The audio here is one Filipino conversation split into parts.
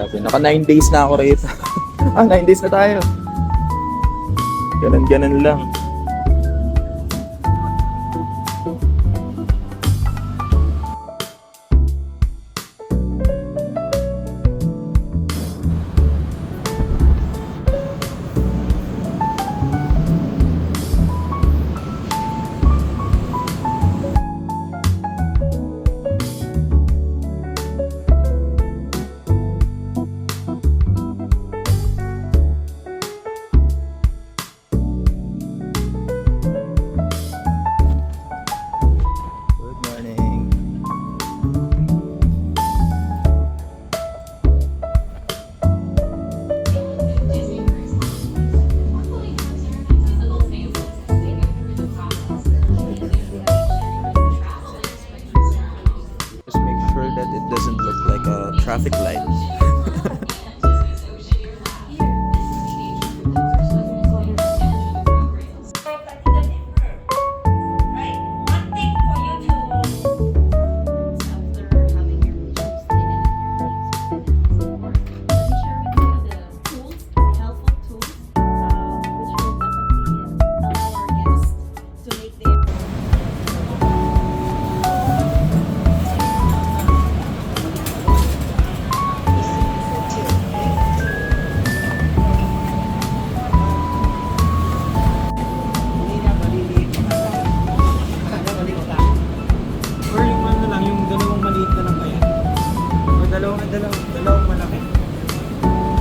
Grabe, naka 9 days na ako rito. 9 days na tayo. Ganun lang. Traffic light.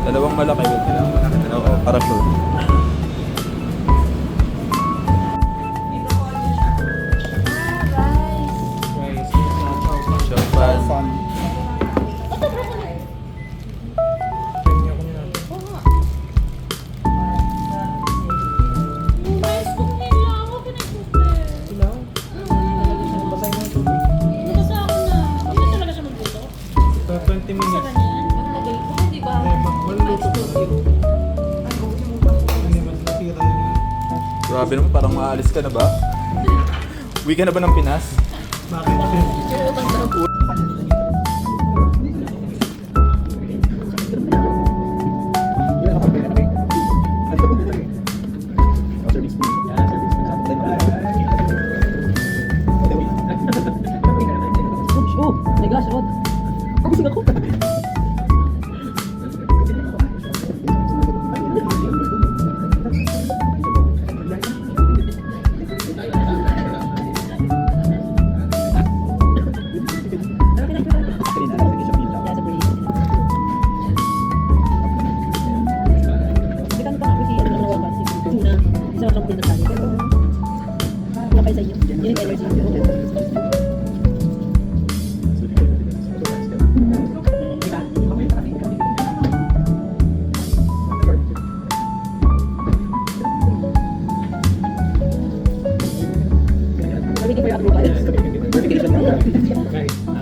Dalawang malaki. Oo, para sure. Grabe naman, parang maalis ka na ba? Uwi ka na ba ng Pinas? Oh my gosh, what? Gising ako.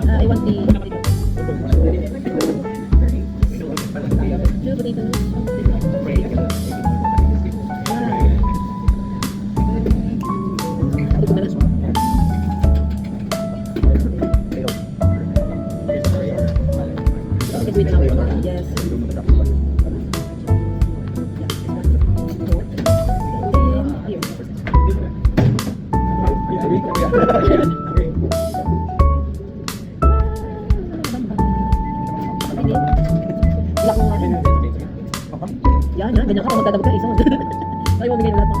I want the yan, ganyan ka, magdadabog ka, isa. Ayaw mo bigay na lahat ng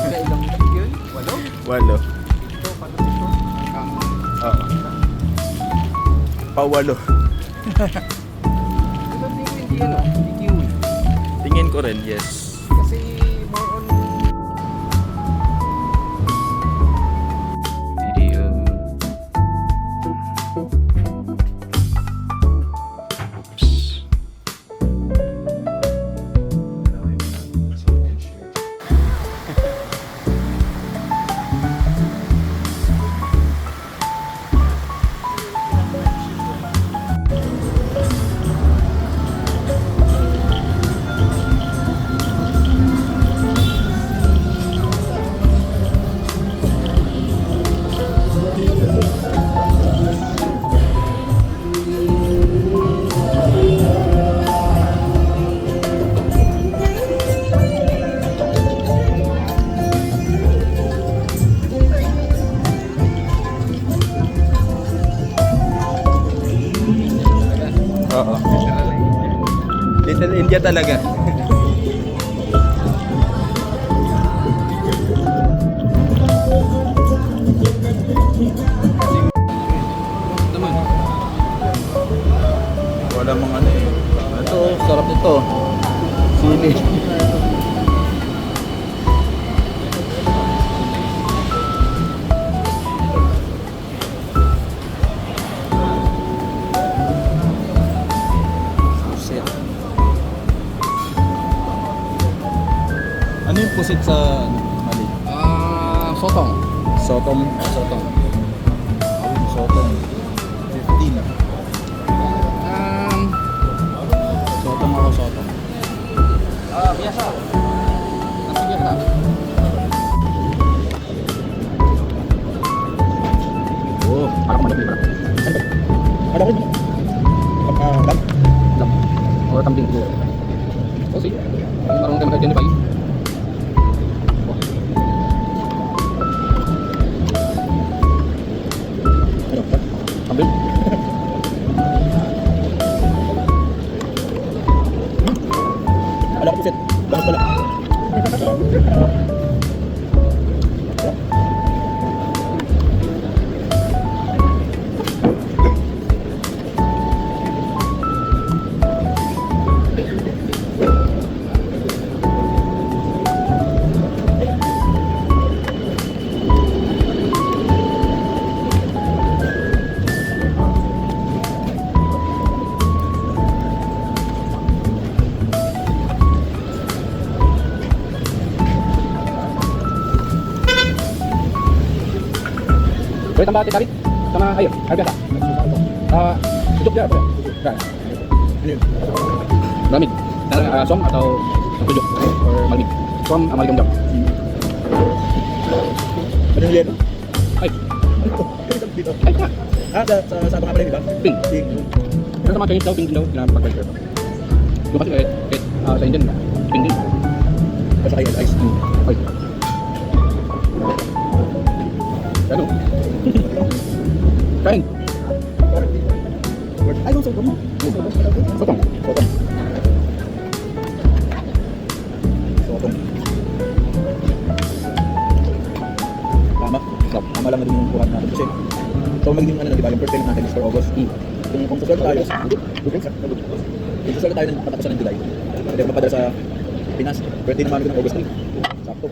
Kailang yun? 8? 8. Ito, paano dito? Oo. Pawalo. Ito hindi ano, hindi kiwi. Tingin ko rin, yes. Kasi more on video. Oo. Little India talaga. Naman. Wala mga ano eh. Ito, sarap nito. Sili. Pusit. Ano yung pusit sa mali? Sotong. Sotong. Sotong. Sotong. 15. Sotong ako, sotong. Biasa. Nasa biasa. Oh, parang malaki pala. Ano rin? Lam? Lam. Or kambing siguro. Oh, sige. Marunong tayo mag-identify. Ano? Kambing? Ala ko pusit. Bakit pala? Boleh tambah teh tarik sama air biasa. Cukup dia apa? Ini. Malamig. Som atau tujuk or malamig. Som sama ligam jam. Ano yung yelo? Ay, Dito. ay ka. Sa mga pala, di ba? Pink. Pink. Pero sa mga Chinese daw, pink din daw, pinapag-pressure. Yung kasi kahit sa Indian, pink din. Basta kayo, ice. Ay. Ano? Kain. Ay, yung sotong. Sotong. Sotong. Sotong. Tama. Tama lang na din yung buhat natin. Kasi, so magiging ano na, di ba? Yung first payment natin is for August. Kung susunod tayo, kung susunod tayo ng patapusan ng July, pwede mapadala sa Pinas. Birthday naman ko ng August 3. Sakto.